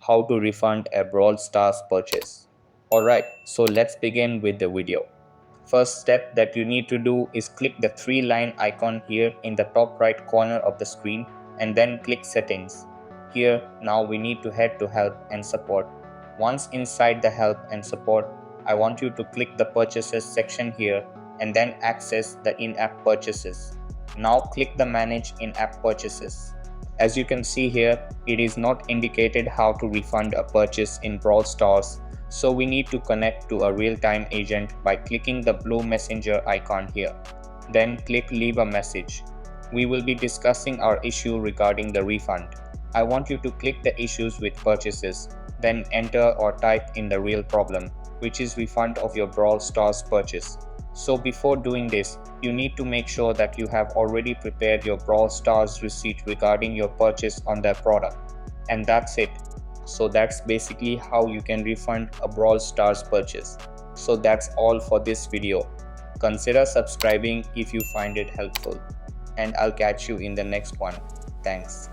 how to refund a Brawl Stars purchase. Alright, so let's begin with the video. First step that you need to do is click the 3-line icon here in the top right corner of the screen and then click settings. Here now we need to head to help and support. Once inside the help and support, I want you to click the purchases section here and then access the in-app purchases. Now click the manage in-app purchases. As you can see here, it is not indicated how to refund a purchase in Brawl Stars, so we need to connect to a real-time agent by clicking the blue messenger icon here. Then click leave a message. We will be discussing our issue regarding the refund. I want you to click the issues with purchases, then enter or type in the real problem, which is refund of your Brawl Stars purchase. So before doing this, you need to make sure that you have already prepared your Brawl Stars receipt regarding your purchase on that product. And that's it. So that's basically how you can refund a Brawl Stars purchase. So that's all for this video. Consider subscribing if you find it helpful. And I'll catch you in the next one. Thanks.